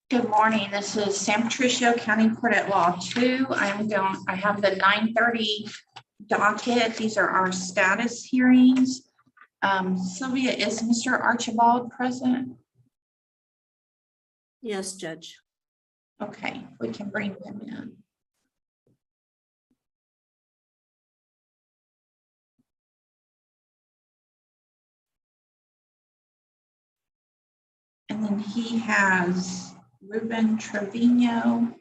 Good morning. This is San Patricio County Court at Law 2. I have the 9:30 docket. These are our status hearings. Sylvia, is Mr. Archibald present? Yes, Judge. Okay, we can bring him in. And then he has Ruben Trevino.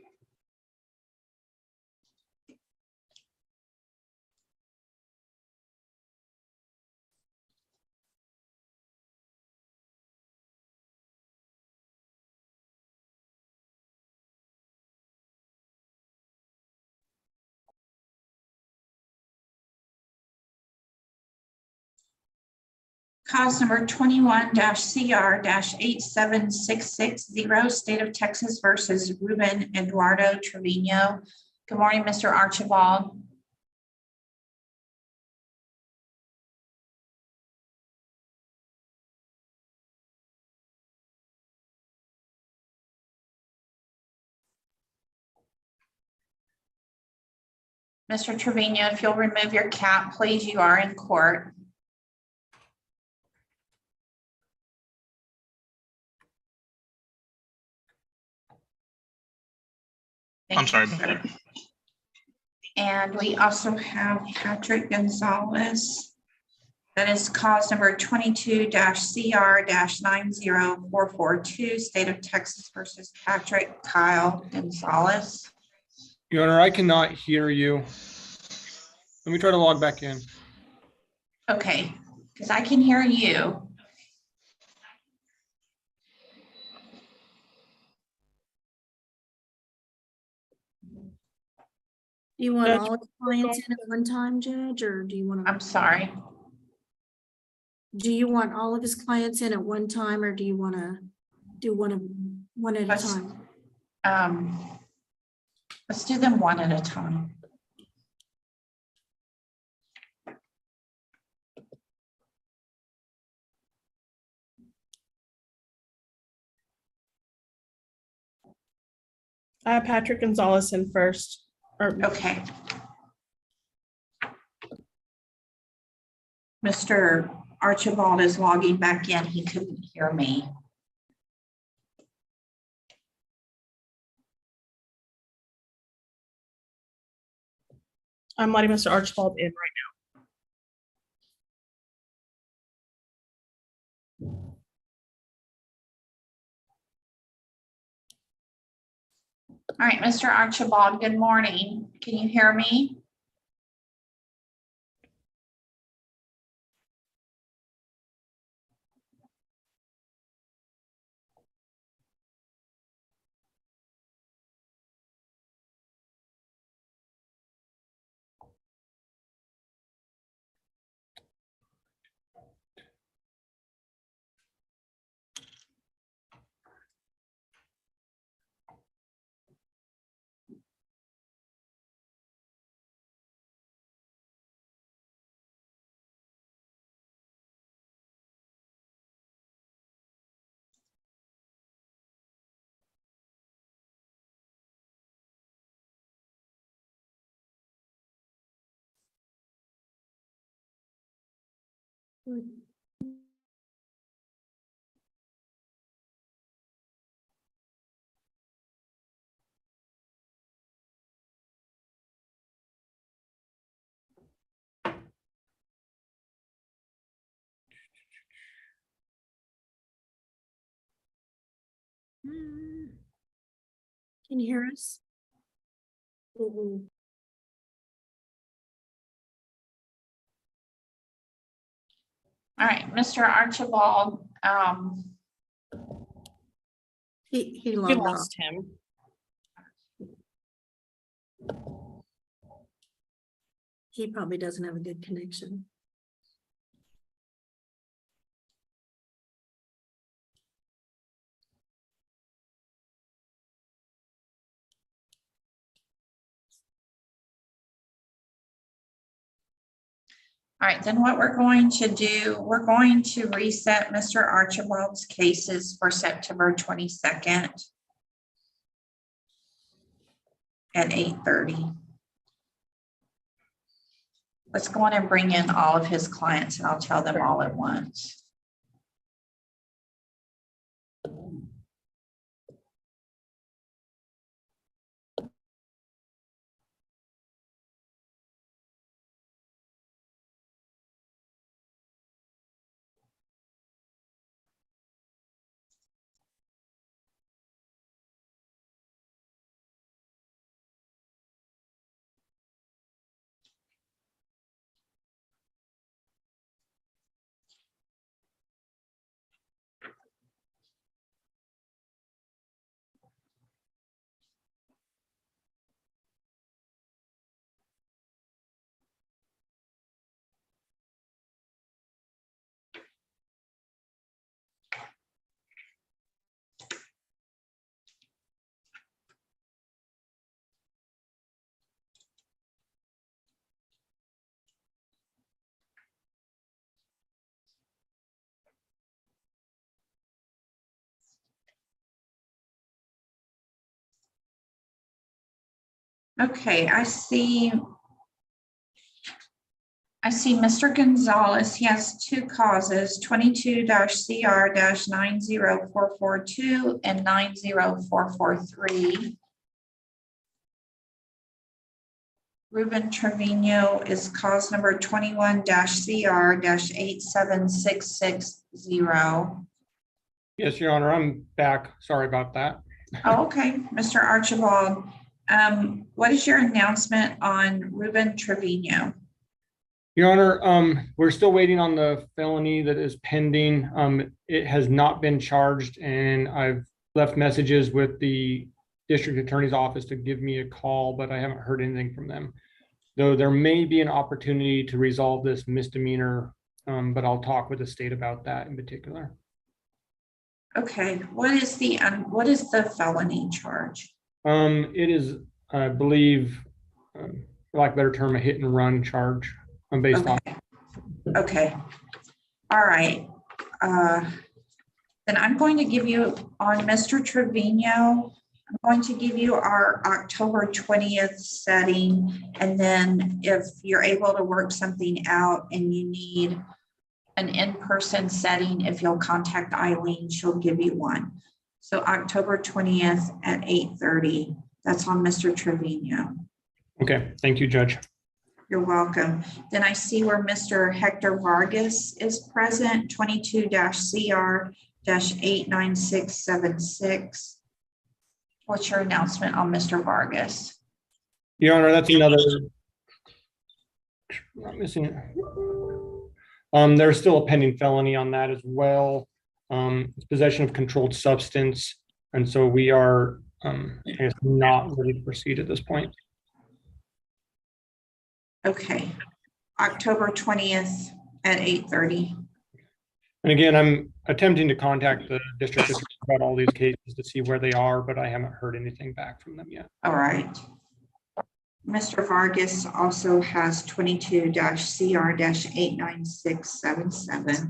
Cause number 21-CR-87660, State of Texas versus Ruben Eduardo Trevino. Good morning, Mr. Archibald. Mr. Trevino, if you'll remove your cap, please, you are in court. I'm sorry. Sir. And we also have Patrick Gonzalez. That is cause number 22-CR-90442, State of Texas versus Patrick Kyle Gonzalez. Your Honor, I cannot hear you. Let me try to log back in. Okay, because I can hear you. Do you want all the clients in at one time, Judge, or do you want I'm sorry. Do you want all of his clients in at one time, or do you want to do one at a time? Let's do them one at a time. I have Patrick Gonzalez in first. Okay. Mr. Archibald is logging back in. He couldn't hear me. I'm letting Mr. Archibald in right All right, Mr. Archibald, good morning. Can you hear me? Can you hear us? All right, Mr. Archibald. He now. We logged off. lost him. He probably doesn't have a good connection. All right, then what we're going to do, we're going to reset Mr. Archibald's cases for September 22nd. at 8:30. Let's go on and bring in all of his clients and I'll tell them all at once. Okay, I see Mr. Gonzalez. He has two causes, 22-CR-90442 and 90443. Ruben Trevino is cause number 21-CR-87660. Yes, Your Honor, I'm back. Sorry about that. Oh, okay, Mr. Archibald. What is your announcement on Ruben Trevino? Your Honor, we're still waiting on the felony that is pending. It has not been charged, and I've left messages with the district attorney's office to give me a call, but I haven't heard anything from them. Though there may be an opportunity to resolve this misdemeanor, but I'll talk with the state about that in particular. Okay, what is the felony charge? It is, I believe, for lack of a better term, a hit and run charge. Based on. Okay. All right. Then I'm going to give you on Mr. Trevino. I'm going to give you our October 20th setting. And then if you're able to work something out and you need an in-person setting, if you'll contact Eileen, she'll give you one. So October 20th at 8:30. That's on Mr. Trevino. Okay. Thank you, Judge. You're welcome. Then I see where Mr. Hector Vargas is present, 22-CR-89676. What's your announcement on Mr. Vargas? Your Honor, that's another. Not missing it. There's still a pending felony on that as well. It's possession of controlled substance, and so we are, I guess, not ready to proceed at this point. Okay, October 20th at 8:30. And again, I'm attempting to contact the district about all these cases to see where they are, but I haven't heard anything back from them yet. All right. Mr. Vargas also has 22-CR-89677.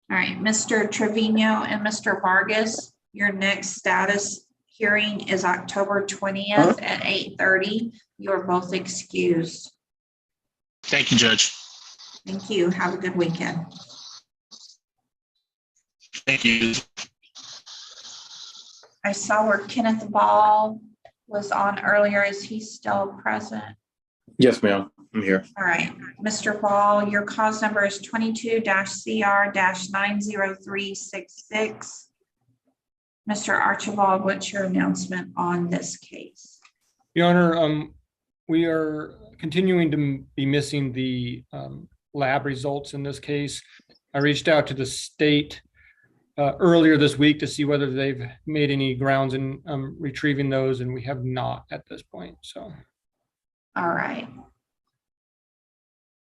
All right, Mr. Trevino and Mr. Vargas, your next status hearing is October 20th at 8:30. You are both excused. Thank you, Judge. Thank you. Have a good weekend. Thank you. I saw where Kenneth Ball was on earlier. Is he still present? Yes, ma'am. I'm here. All right, Mr. Ball, your cause number is 22-CR-90366. Mr. Archibald, what's your announcement on this case? Your Honor, we are continuing to be missing the lab results in this case. I reached out to the state earlier this week to see whether they've made any grounds in retrieving those, and we have not at this point. So, all right.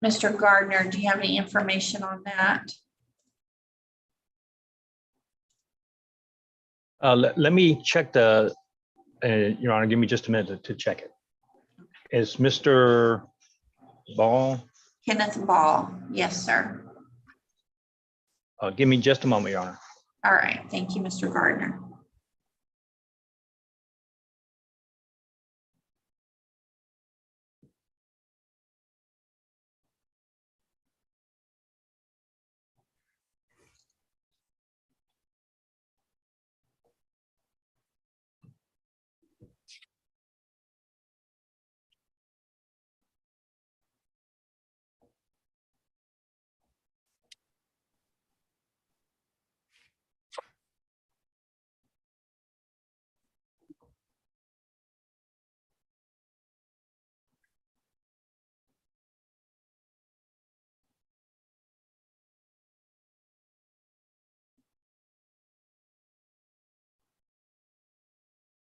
Mr. Gardner, do you have any information on that? Let me check the, Your Honor, give me just a minute to check it. Is Mr. Ball? Kenneth Ball, yes, sir. Give me just a moment, Your Honor. All right, thank you, Mr. Gardner.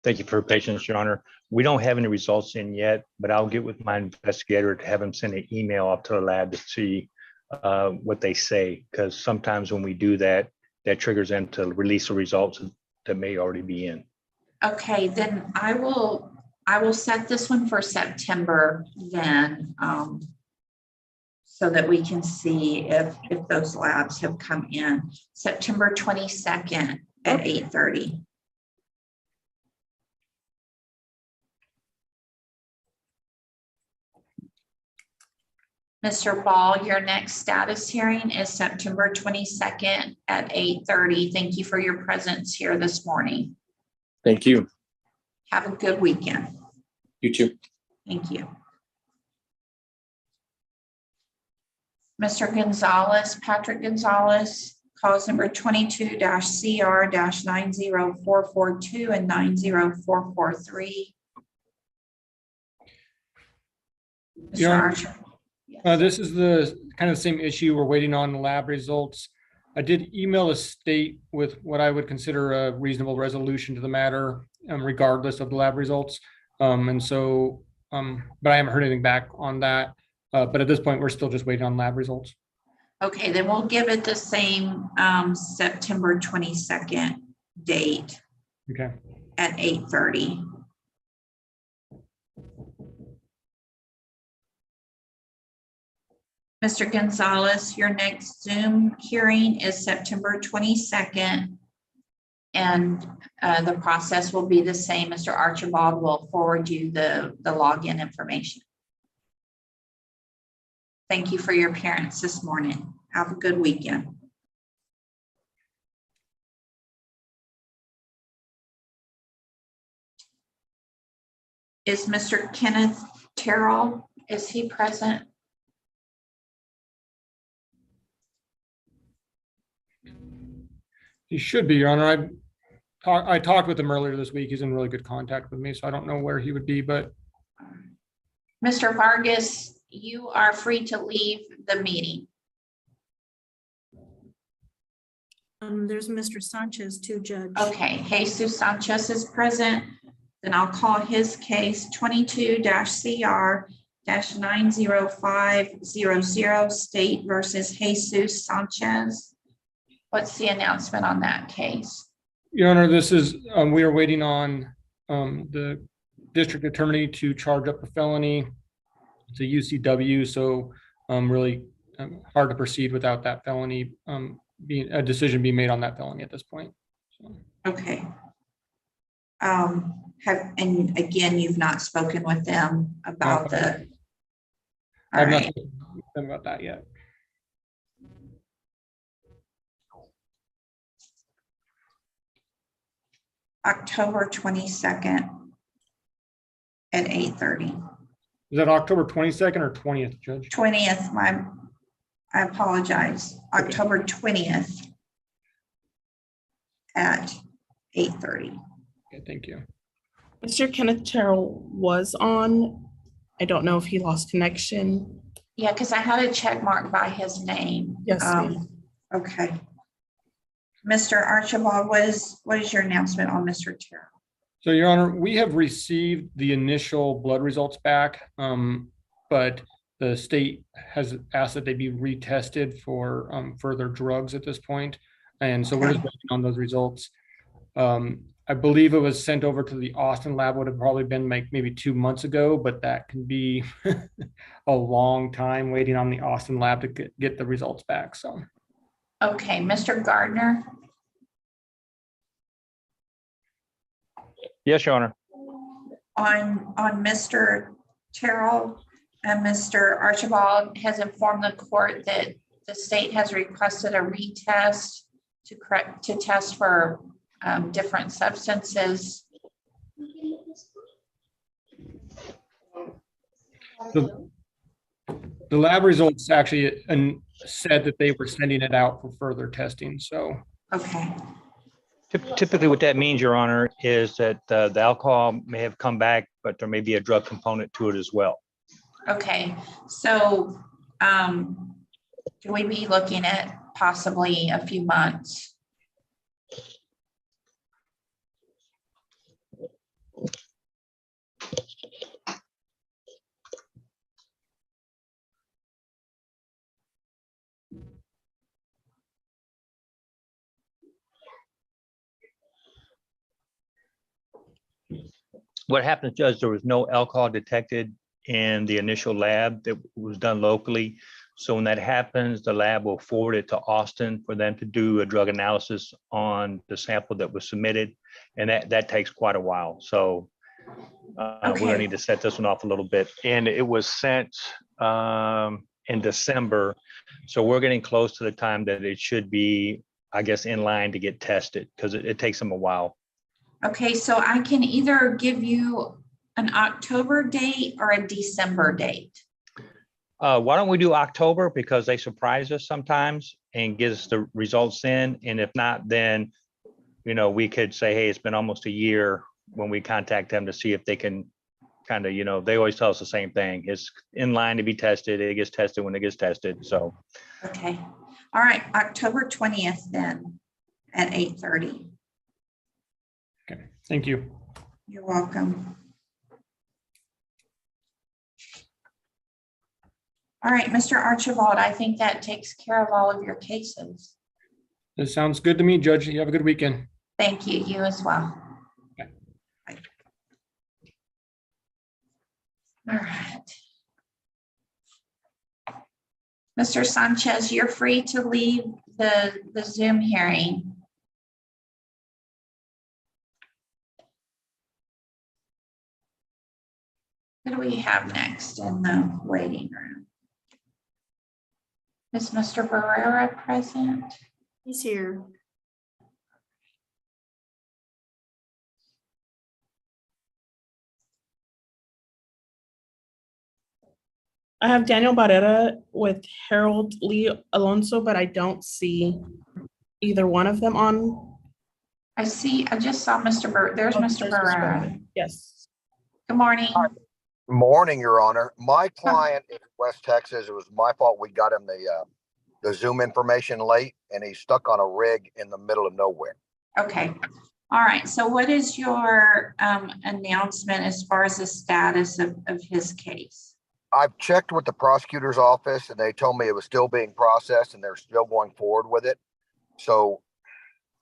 Thank you for your patience, Your Honor. We don't have any results in yet, but I'll get with my investigator to have him send an email up to the lab to see what they say. Because sometimes when we do that, that triggers them to release the results that may already be in. Okay, then I will set this one for September then, so that we can see if those labs have come in. September 22nd at 8:30. Mr. Ball, your next status hearing is September 22nd at 8:30. Thank you for your presence here this morning. Thank you. Have a good weekend. You too. Thank you. Mr. Gonzalez, Patrick Gonzalez, cause number 22-CR-90442 and 90443. Mr. Your Honor, Archer. This is the kind of same issue. We're waiting on the lab results. I did email the state with what I would consider a reasonable resolution to the matter, regardless of the lab results. But I haven't heard anything back on that. But at this point, we're still just waiting on lab results. Okay, then we'll give it the same September 22nd date Okay. at 8:30. Mr. Gonzalez, your next Zoom hearing is September 22nd. And the process will be the same. Mr. Archibald will forward you the login information. Thank you for your appearance this morning. Have a good weekend. Is Mr. Kenneth Terrell, is he present? He should be, Your Honor. I talked with him earlier this week. He's in really good contact with me, so I don't know where he would be, but Mr. Vargas, you are free to leave the meeting. There's Mr. Sanchez too, Judge. Okay, Jesus Sanchez is present. Then I'll call his case 22-CR-90500 State versus Jesus Sanchez. What's the announcement on that case? Your Honor, this is, we are waiting on the district attorney to charge up a felony. It's a UCW, so really hard to proceed without that felony being a decision being made on that felony at this point. So. Okay. And again, you've not spoken with them about the. All I've not right. spoken with them about that yet. October 22nd at 8:30. Is that October 22nd or 20th, Judge? 20th, I apologize. Okay. October 20th at 8:30. Okay, thank you. Mr. Kenneth Terrell was on. I don't know if he lost connection. Yeah, because I had a check mark by his name. Yes, ma'am. Okay. Mr. Archibald, what is your announcement on Mr. Terrell? So, Your Honor, we have received the initial blood results back, but the state has asked that they be retested for further drugs at this point. And so we're just waiting on those results. I believe it was sent over to the Austin lab, would have probably been like maybe 2 months ago, but that can be a long time waiting on the Austin lab to get the results back. So. Okay, Mr. Gardner. Yes, Your Honor. On Mr. Terrell, and Mr. Archibald has informed the court that the state has requested a retest to test for different substances. The lab results actually said that they were sending it out for further testing. So. Okay. Typically, what that means, Your Honor, is that the alcohol may have come back, but there may be a drug component to it as well. Okay, so can we be looking at possibly a few months? what happened, Judge, there was no alcohol detected in the initial lab that was done locally. So when that happens, the lab will forward it to Austin for them to do a drug analysis on the sample that was submitted. And that takes quite a while. So we're Okay. gonna need to set this one off a little bit. And it was sent in December. So we're getting close to the time that it should be, I guess, in line to get tested, because it takes them a while. Okay, so I can either give you an October date or a December date. Why don't we do October, because they surprise us sometimes and get us the results in. And if not, then, we could say, hey, it's been almost a year when we contact them to see if they can kind of, they always tell us the same thing. It's in line to be tested. It gets tested when it gets tested. So. Okay, all right, October 20th then at 8:30. Okay, thank you. You're welcome. All right, Mr. Archibald, I think that takes care of all of your cases. That sounds good to me, Judge. You have a good weekend. Thank you, you as well. Okay. Bye. All right. Mr. Sanchez, you're free to leave the Zoom hearing. What do we have next in the waiting room? Is Mr. Barrera present? He's here. I have Daniel Barrera with Harold Lee Alonso, but I don't see either one of them on. I just saw Mr. There's Oh, Mr. there's Mr. Barrera. Barrera. Yes. Good morning. Morning, Your Honor. My client in West Texas, it was my fault. We got him the Zoom information late, and he's stuck on a rig in the middle of nowhere. Okay. All right. So what is your announcement as far as the status of his case? I've checked with the prosecutor's office, and they told me it was still being processed, and they're still going forward with it. So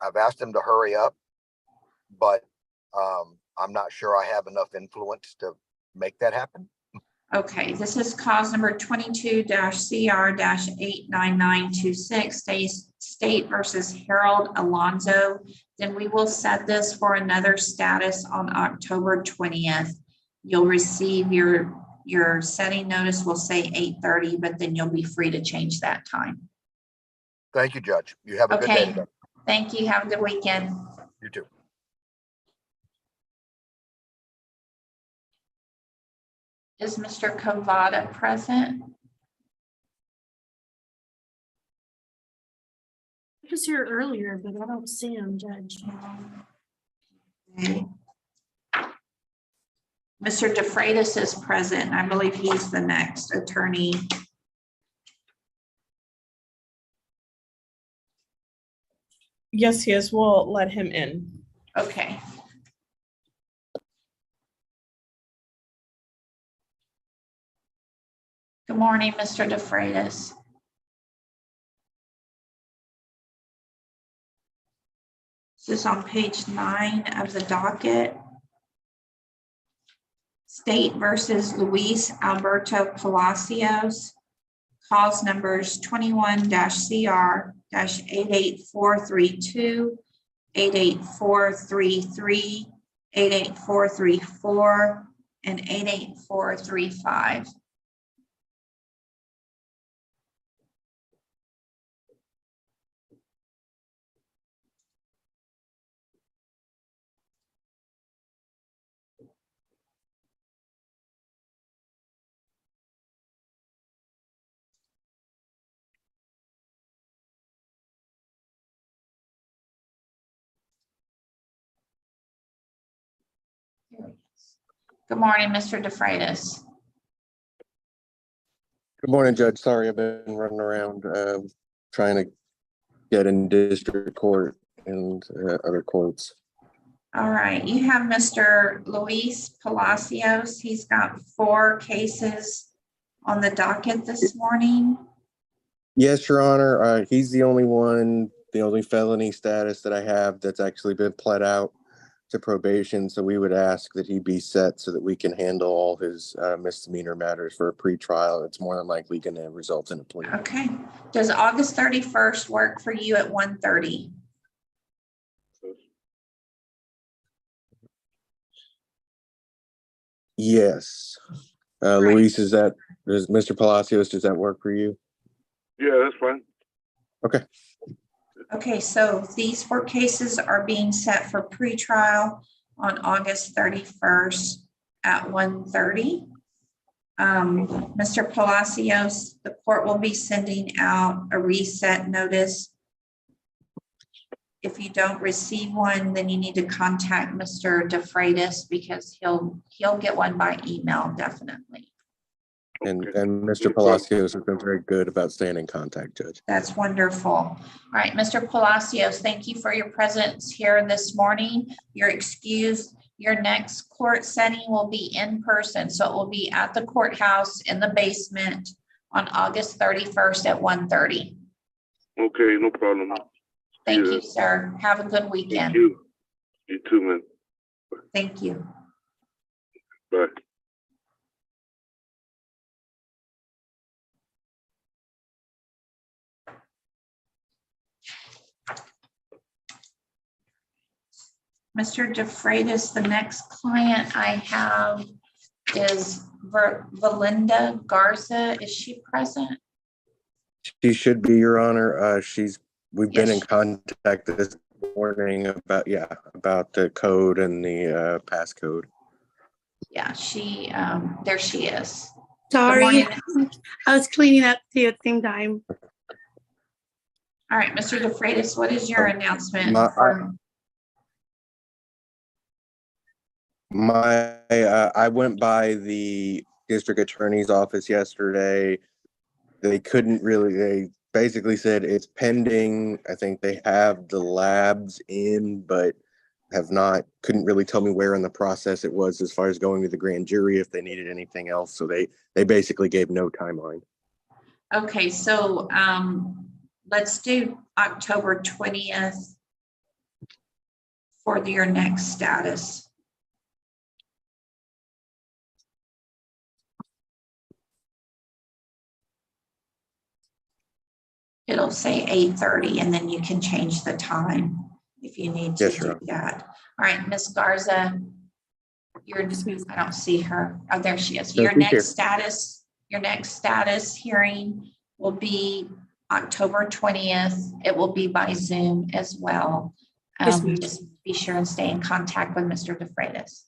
I've asked them to hurry up, but I'm not sure I have enough influence to make that happen. Okay, this is cause number 22-CR-89926, State versus Harold Alonso. Then we will set this for another status on October 20th. You'll receive your setting notice will say 8:30, but then you'll be free to change that time. Thank you, Judge. You have a good day Okay, today. thank you. Have a good weekend. You too. Is Mr. Cavada present? He was here earlier, but I don't see him, Judge. Okay. Mr. DeFreitas is present. I believe he's the next attorney. Yes, he is. We'll let him in. Okay. Good morning, Mr. DeFreitas. This is on page 9 of the docket. State versus Luis Alberto Palacios. Cause numbers 21-CR-88432, 88433, 88434, and 88435. Good morning, Mr. DeFreitas. Good morning, Judge. Sorry, I've been running around trying to get in district court and other courts. All right, you have Mr. Luis Palacios. He's got 4 cases on the docket this morning. Yes, Your Honor. He's the only felony status that I have that's actually been pled out. to probation, so we would ask that he be set so that we can handle all his misdemeanor matters for a pretrial. It's more than likely going to result in a plea. Okay. Does August 31st work for you at 1:30? Yes. Right. Luis, does Mr. Palacios, does that work for you? Yeah, that's fine. Okay. Okay, so these 4 cases are being set for pretrial on August 31st at 1:30. Mr. Palacios, the court will be sending out a reset notice. If you don't receive one, then you need to contact Mr. DeFreitas because he'll get one by email, definitely. And Okay. Mr. Palacios has been very good about staying in contact, Judge. That's wonderful. All right, Mr. Palacios, thank you for your presence here this morning. You're excused. Your next court setting will be in person, so it will be at the courthouse in the basement on August 31st at 1:30. Okay, no problem. Thank Yeah. you, sir. Have a good Thank weekend. you. You too, man. Thank you. Bye. Mr. DeFreitas, the next client I have is Valinda Garza. Is she present? She should be, Your Honor. We've been in Yes. contact this morning about the code and the passcode. Yeah, there she is. Good Sorry, morning. I was cleaning up too at the same time. All right, Mr. DeFreitas, what is your announcement? I went by the district attorney's office yesterday. They basically said it's pending. I think they have the labs in, but couldn't really tell me where in the process it was as far as going to the grand jury, if they needed anything else. So they basically gave no timeline. Okay, so let's do October 20th for your next status. It'll say 8:30 and then you can change the time if you need to Yes, do Your Honor. that. All right, Ms. Garza, I don't see her. Oh, there she is. No, Your she's here. next status hearing will be October 20th. It will be by Zoom as well. Yes, ma'am. Just be sure and stay in contact with Mr. DeFreitas.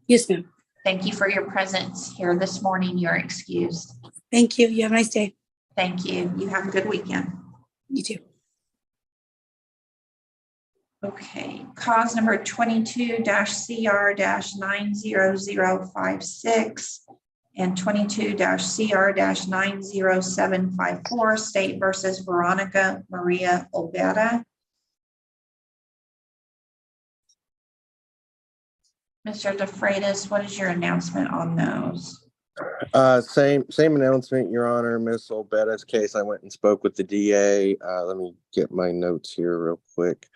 Yes, ma'am. Thank you for your presence here this morning. You're excused. Thank you. You have a nice day. Thank you. You have a good weekend. You too. Okay, cause number 22-CR-90056 and 22-CR-90754, State versus Veronica Maria Olvera. Mr. DeFreitas, what is your announcement on those? Same announcement, Your Honor. Miss Olbetta's case, I went and spoke with the DA. Let me get my notes here real quick.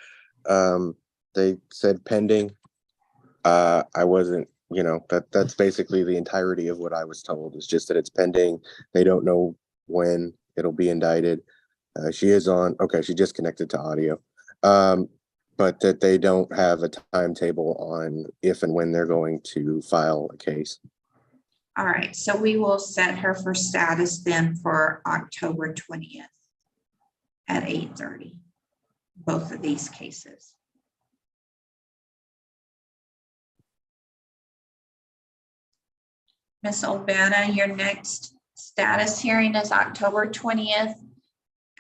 They said pending. I wasn't, that's basically the entirety of what I was told. It's just that it's pending. They don't know when it'll be indicted. She is on, okay, she just connected to audio. But that they don't have a timetable on if and when they're going to file a case. All right, so we will set her for status then for October 20th at 8:30, both of these cases. Ms. Olvera, your next status hearing is October 20th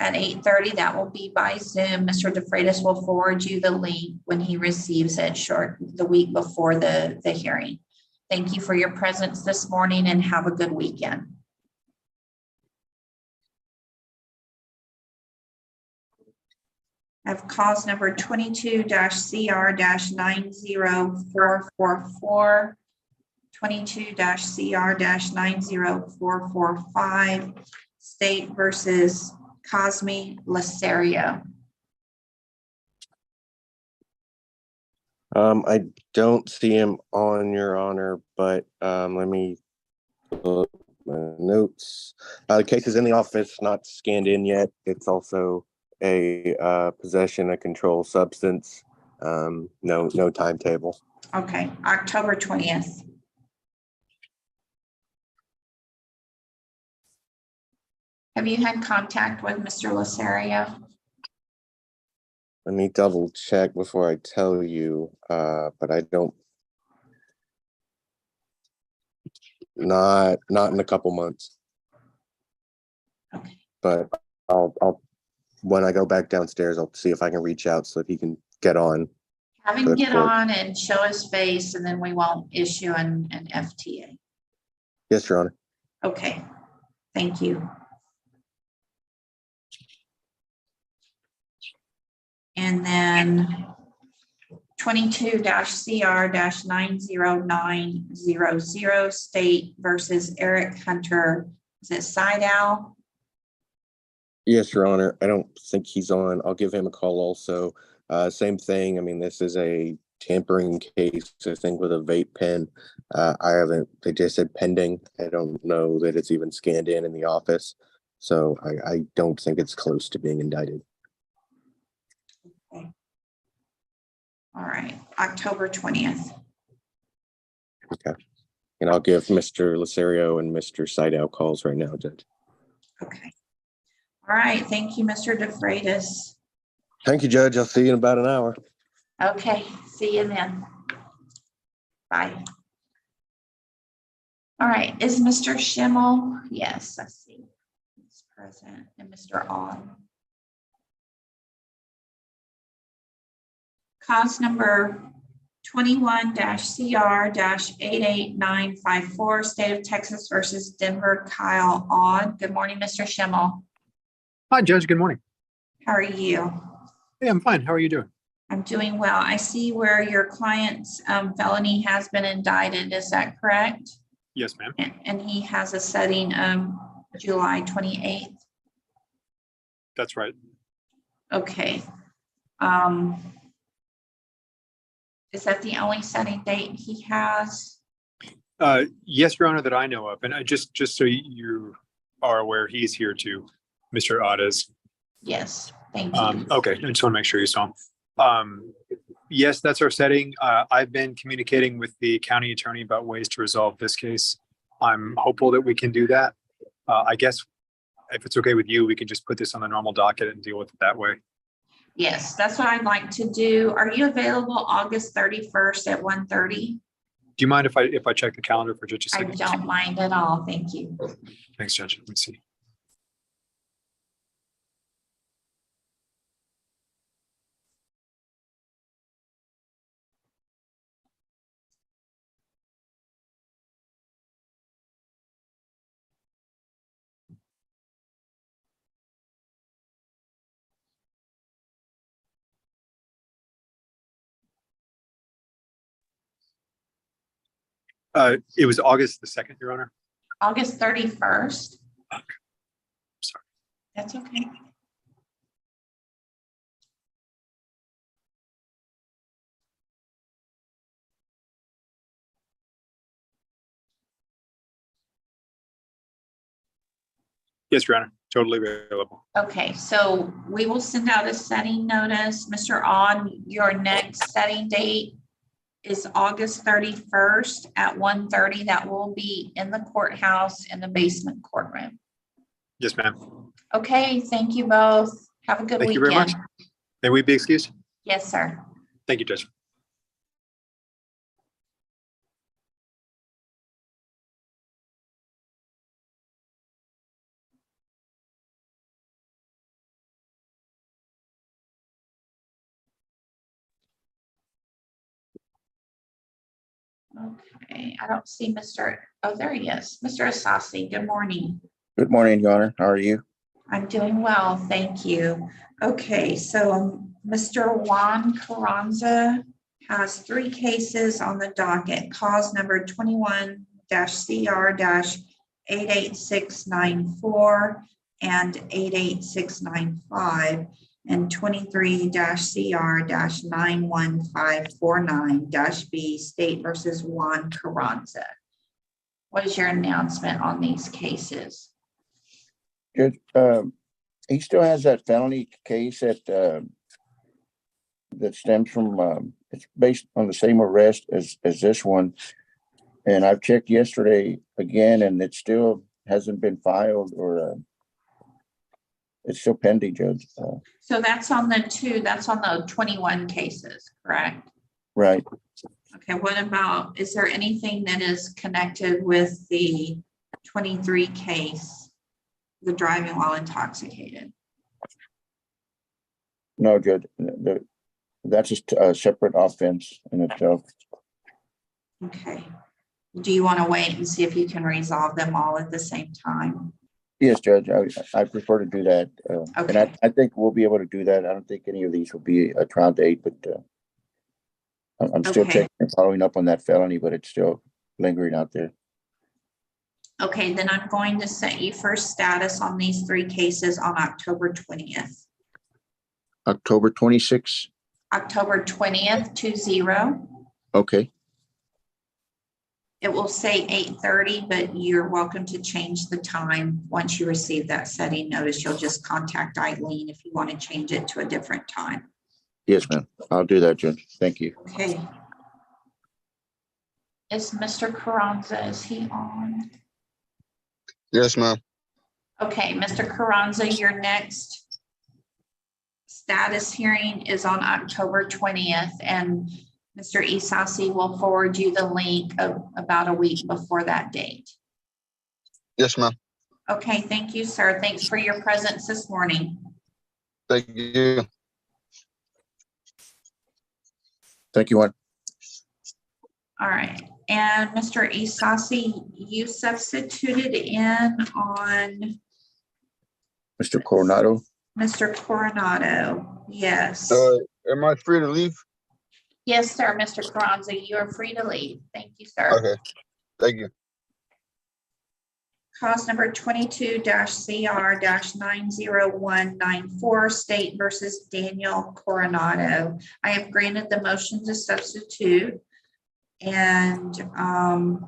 at 8:30. That will be by Zoom. Mr. DeFreitas will forward you the link when he receives it the week before the hearing. Thank you for your presence this morning and have a good weekend. I have cause number 22-CR-90444, 22-CR-90445, State versus Cosme Lasario. I don't see him on, Your Honor, but let me look at my notes. The case is in the office, not scanned in yet. It's also a possession of controlled substance. No timetable. Okay, October 20th. Have you had contact with Mr. Losario? Let me double check before I tell you, but I don't. Not in a couple months. Okay. But I'll when I go back downstairs, I'll see if I can reach out so that he can get on. Have him Good get point. on and show his face, and then we won't issue an FTA. Yes, Your Honor. Okay, thank you. And then 22-CR-90900 State versus Eric Hunter. Is it Sidal? Yes, Your Honor. I don't think he's on. I'll give him a call also. Same thing. I mean, this is a tampering case, I think, with a vape pen. They just said pending. I don't know that it's even scanned in the office. So I don't think it's close to being indicted. Okay. All right, October 20th. Okay. And I'll give Mr. Losario and Mr. Sidel calls right now, Judge. Okay. All right, thank you, Mr. DeFreitas. Thank you, Judge. I'll see you in about an hour. Okay, see you then. Bye. All right, is Mr. Schimmel? Yes, I see. He's present, and Mr. On. Cause number 21-CR-88954, State of Texas versus Denver, Kyle Odd. Good morning, Mr. Schimmel. Hi, Judge. Good morning. How are you? Hey, I'm fine. How are you doing? I'm doing well. I see where your client's felony has been indicted. Is that correct? Yes, ma'am. And he has a setting July 28th. That's right. Okay. Is that the only setting date he has? Yes, Your Honor, that I know of. And just so you are aware, he's here too, Mr. Ottes. Yes, thank you. Okay, I just want to make sure you saw him. Yes, that's our setting. I've been communicating with the county attorney about ways to resolve this case. I'm hopeful that we can do that. I guess if it's okay with you, we can just put this on the normal docket and deal with it that way. Yes, that's what I'd like to do. Are you available August 31st at 1:30? Do you mind if I check the calendar for just a I second? don't mind at all. Thank you. Thanks, Judge. Let me see. It was August the 2nd, Your Honor. August 31st. Sorry. That's okay. Yes, Your Honor. Totally available. Okay, so we will send out a setting notice. Mr. On, your next setting date is August 31st at 1:30. That will be in the courthouse in the basement courtroom. Yes, ma'am. Okay, thank you both. Have a good Thank you weekend. very much. May we be excused? Yes, sir. Thank you, Judge. Okay, I don't see Mr. Oh, there he is. Mr. Asasi, good morning. Good morning, Your Honor. How are you? I'm doing well, thank you. Okay, so Mr. Juan Carranza has 3 cases on the docket. Cause number 21-CR-88694 and 88695. and 23-CR-91549-B State versus Juan Carranza. What is your announcement on these cases? Good. He still has that felony case that stems from, it's based on the same arrest as this one. And I've checked yesterday again, and it still hasn't been filed or it's still pending, Judge. So that's on the 21 cases, correct? Right. Okay, what about, is there anything that is connected with the 23 case, the driving while intoxicated? No, Judge, that's just a separate offense in itself. Okay. Do you want to wait and see if you can resolve them all at the same time? Yes, Judge, I prefer to do that. And Okay. I think we'll be able to do that. I don't think any of these will be a trial date, but I'm still Okay. checking and following up on that felony, but it's still lingering out there. Okay, then I'm going to set you for status on these 3 cases on October 20th. October 26th. October 20th, 20. Okay. It will say 8:30, but you're welcome to change the time. Once you receive that setting notice, you'll just contact Eileen if you want to change it to a different time. Yes, ma'am. I'll do that, Judge. Thank you. Okay. Is Mr. Carranza, is he on? Yes, ma'am. Okay, Mr. Carranza, your next status hearing is on October 20th, and Mr. Isasi will forward you the link of about a week before that date. Yes, ma'am. Okay, thank you, sir. Thanks for your presence this morning. Thank you. Thank you, Juan. All right, and Mr. Isasi, you substituted in on Mr. Coronado. Mr. Coronado. Yes. Am I free to leave? Yes, sir, Mr. Carranza, you are free to leave. Thank you, sir. Okay. Thank you. Cause number 22-CR-90194, State versus Daniel Coronado. I have granted the motion to substitute. And do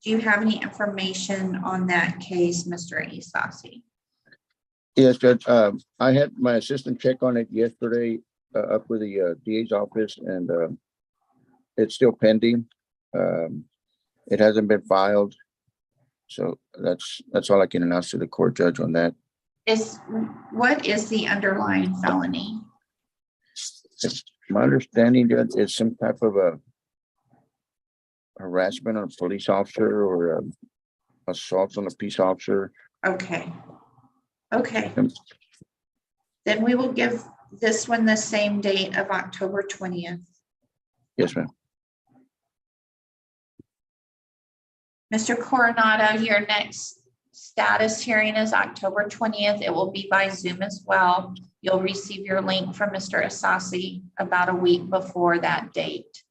you have any information on that case, Mr. Isasi? Yes, Judge. I had my assistant check on it yesterday up with the DA's office, and it's still pending. It hasn't been filed. So that's all I can announce to the court, Judge, on that. What is the underlying felony? My understanding, Judge, is some type of a harassment on a police officer or assault on a peace officer. Okay. Okay. Then we will give this one the same date of October 20th. Yes, ma'am. Mr. Coronado, your next status hearing is October 20th. It will be by Zoom as well. You'll receive your link from Mr. Isasi about a week before that date.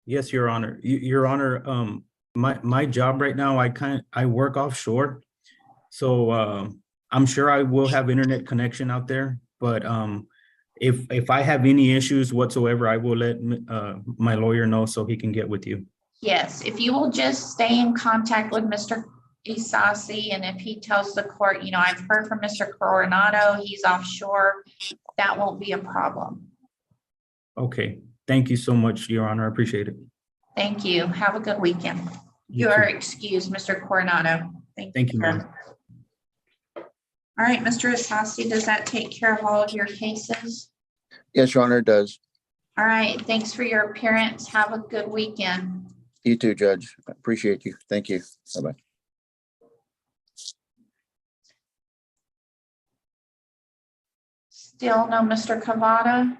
Yes, Your Honor. Your Honor, my job right now, I work offshore, so I'm sure I will have internet connection out there. But if I have any issues whatsoever, I will let my lawyer know so he can get with you. Yes, if you will just stay in contact with Mr. Isasi, and if he tells the court, you know, I've heard from Mr. Coronado, he's offshore, that won't be a problem. Okay. Thank you so much, Your Honor. I appreciate it. Thank you. Have a good weekend. You are excused, Mr. Coronado. Thank you, ma'am. All right, Mr. Isasi, does that take care of all of your cases? Yes, Your Honor, it does. All right, thanks for your appearance. Have a good weekend. You too, Judge. I appreciate you. Thank you. Bye-bye. Still no Mr. Cavada?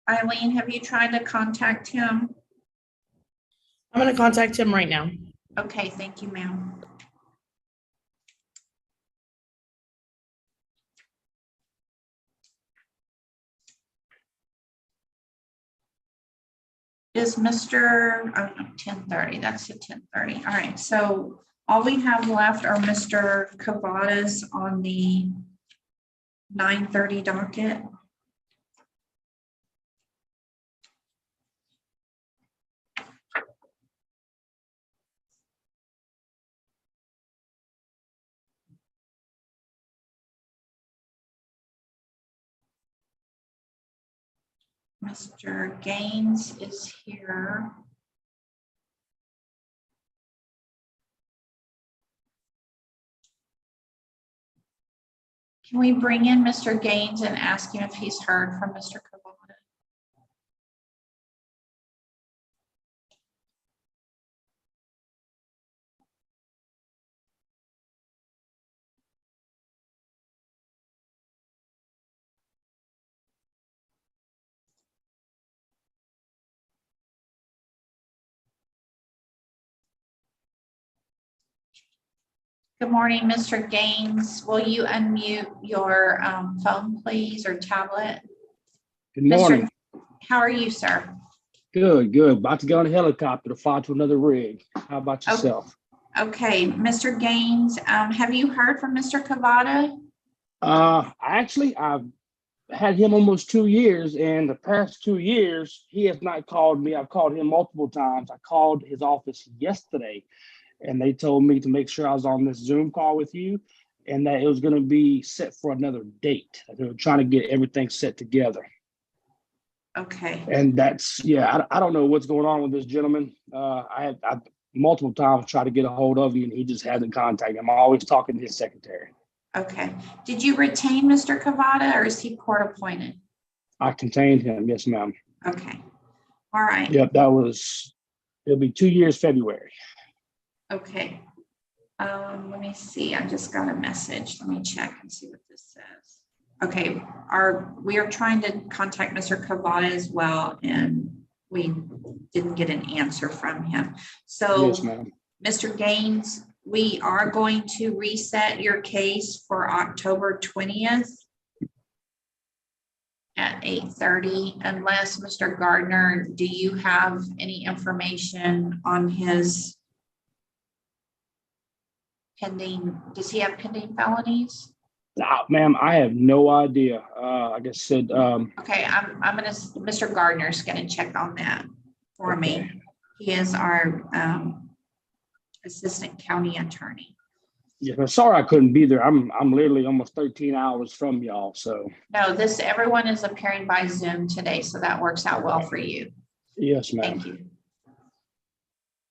Eileen, have you tried to contact him? I'm going to contact him right now. Okay, thank you, ma'am. Is Mr. 10:30, that's at 10:30. All right, so All we have left are Mr. Cavada's on the 9:30 docket. Mr. Gaines is here. Can we bring in Mr. Gaines and ask him if he's heard from Mr. Cavada? Good morning, Mr. Gaines. Will you unmute your phone, please, or tablet? Good morning. How are you, sir? Good, good. About to get on a helicopter to fly to another rig. How about yourself? Okay, Mr. Gaines, have you heard from Mr. Cavada? I've had him almost 2 years, and the past 2 years, he has not called me. I've called him multiple times. I called his office yesterday, and they told me to make sure I was on this Zoom call with you and that it was going to be set for another date. They were trying to get everything set together. Okay. And that's, yeah, I don't know what's going on with this gentleman. I multiple times tried to get a hold of him and he just hasn't contacted him. I'm always talking to his secretary. Okay. Did you retain Mr. Cavada or is he court appointed? I contained him. Yes, ma'am. Okay. All right. Yep. It'll be 2 years, February. Okay. Let me see. I just got a message. Let me check and see what this says. Okay. We are trying to contact Mr. Cavada as well, and we didn't get an answer from him. So, yes, ma'am. Mr. Gaines, we are going to reset your case for October 20th at 8:30, unless Mr. Gardner, do you have any information on his pending, does he have pending felonies? Ma'am, I have no idea. Like I said, okay, I'm gonna, Mr. Gardner's gonna check on that for me. He is our assistant county attorney. Yeah, I'm sorry I couldn't be there. I'm literally almost 13 hours from y'all. So no, everyone is appearing by Zoom today, so that works out well for you. Yes, ma'am. Thank you.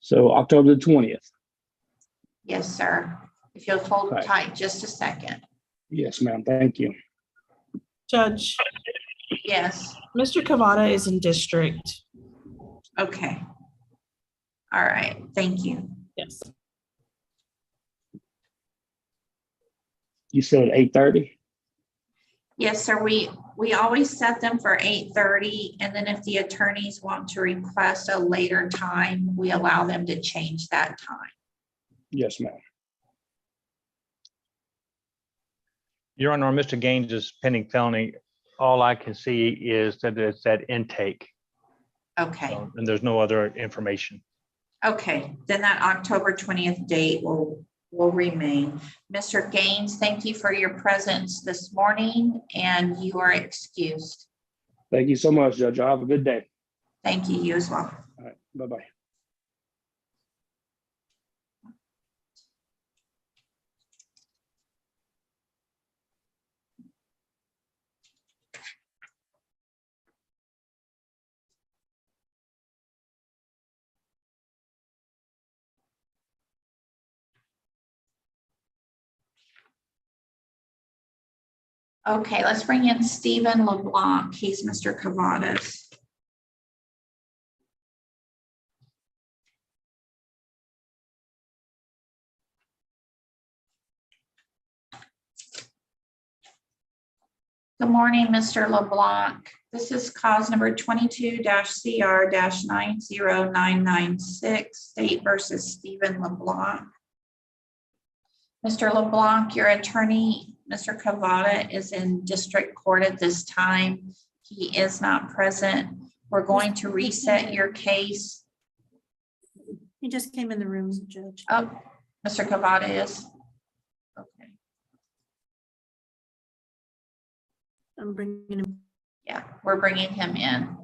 So October the 20th. Yes, sir. If you'll hold tight just a second. Yes, ma'am. Thank you. Judge. Yes. Mr. Cavada is in district. Okay. All right. Thank you. Yes. You said 8:30? Yes, sir. We always set them for 8:30, and then if the attorneys want to request a later time, we allow them to change that time. Yes, ma'am. Your Honor, Mr. Gaines' pending felony, all I can see is that it's that intake. Okay. And there's no other information. Okay, then that October 20th date will remain. Mr. Gaines, thank you for your presence this morning, and you are excused. Thank you so much, Judge. I'll have a good day. Thank you. You as well. All right. Bye-bye. Okay, let's bring in Stephen LeBlanc. He's Mr. Cavada's. Good morning, Mr. LeBlanc. This is cause number 22-CR-90996, State versus Stephen LeBlanc. Mr. LeBlanc, your attorney, Mr. Cavada, is in district court at this time. He is not present. We're going to reset your case. He just came in the room, Judge. Oh, Mr. Cavada is? Okay, I'm bringing him. yeah, we're bringing him in.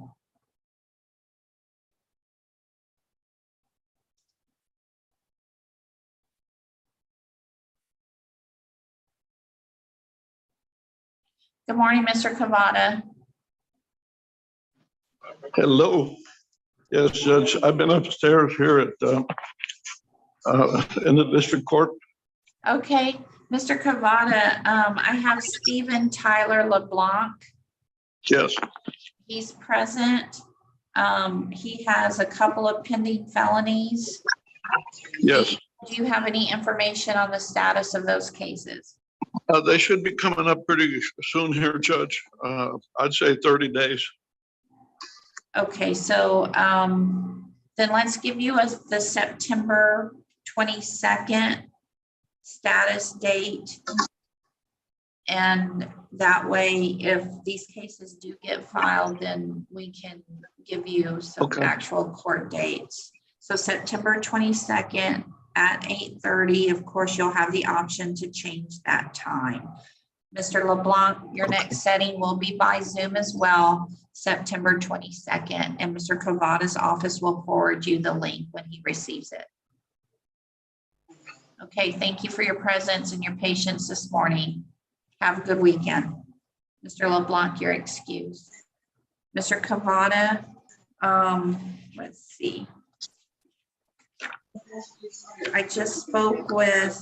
Good morning, Mr. Cavada. Hello. Yes, Judge, I've been upstairs here at, in the district court. Okay, Mr. Cavada, I have Stephen Tyler LeBlanc. Yes, He's present. He has a couple of pending felonies. yes. Do you have any information on the status of those cases? They should be coming up pretty soon here, Judge. I'd say 30 days. Okay, so then let's give you the September 22nd status date. And that way, if these cases do get filed, then we can give you some actual court dates. So September 22nd at 8:30, of course, you'll have the option to change that time. Mr. LeBlanc, your next setting will be by Zoom as well, September 22nd, and Mr. Cavada's office will forward you the link when he receives it. Okay, thank you for your presence and your patience this morning. Have a good weekend. Mr. LeBlanc, you're excused. Mr. Cavada, let's see. I just spoke with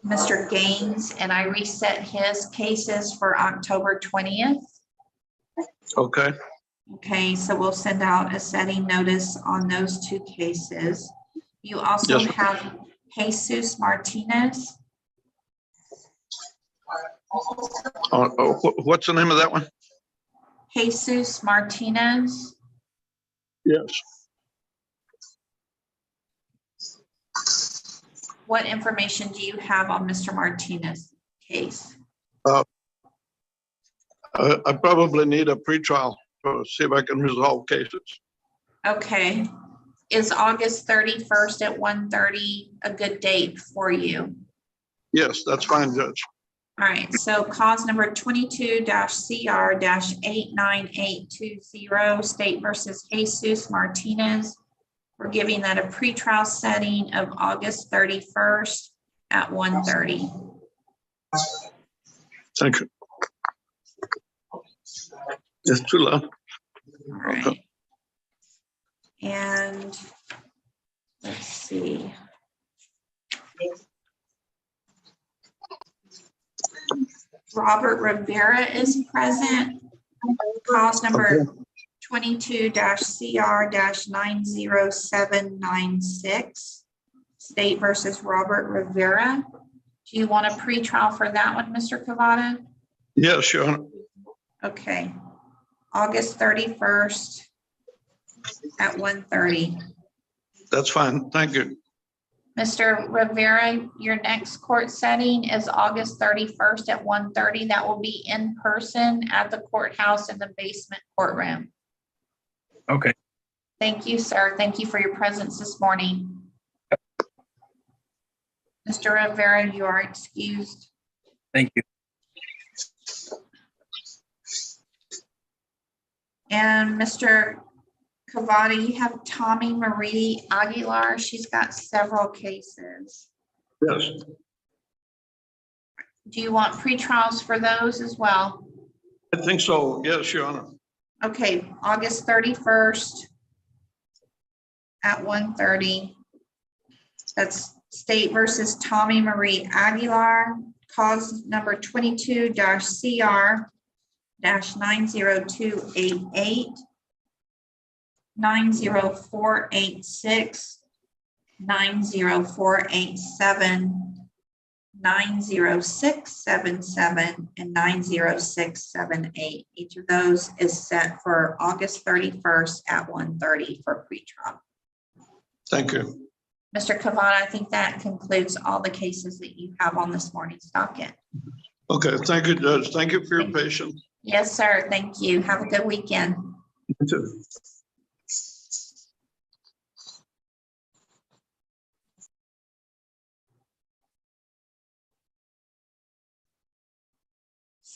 Mr. Gaines and I reset his cases for October 20th. Okay. Okay, so we'll send out a setting notice on those two cases. You also have Jesus Martinez. What's the name of that one? Jesus Martinez. Yes. What information do you have on Mr. Martinez's case? I probably need a pretrial to see if I can resolve cases. Okay. Is August 31st at 1:30 a good date for you? Yes, that's fine, Judge. All right, so cause number 22-CR-89820, State versus Jesus Martinez. We're giving that a pretrial setting of August 31st at 1:30. Thank you. It's too loud. All right. And let's see. Robert Rivera is present. Cause number 22-CR-90796, State versus Robert Rivera. Do you want a pretrial for that one, Mr. Cavada? Yes, Your Honor. Okay. August 31st at 1:30. That's fine. Thank you. Mr. Rivera, your next court setting is August 31st at 1:30. That will be in person at the courthouse in the basement courtroom. Okay. Thank you, sir. Thank you for your presence this morning. Mr. Rivera, you are excused. Thank you. And Mr. Cavada, you have Tommy Marie Aguilar. She's got several cases. Yes. Do you want pretrials for those as well? I think so. Yes, Your Honor. Okay, August 31st at 1:30. That's State versus Tommy Marie Aguilar, cause number 22-CR-90288, 90486, 90487, 90677, and 90678. Each of those is set for August 31st at 1:30 for pretrial. Thank you. Mr. Cavada, I think that concludes all the cases that you have on this morning's docket. Okay, thank you, Judge. Thank you for your patience. Yes, sir. Thank you. Have a good weekend. You too.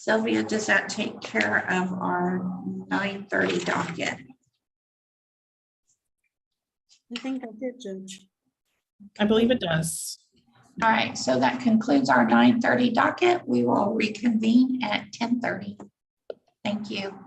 Sylvia, does that take care of our 9:30 docket? I think that's it, Judge. I believe it does. All right, so that concludes our 9:30 docket. We will reconvene at 10:30. Thank you.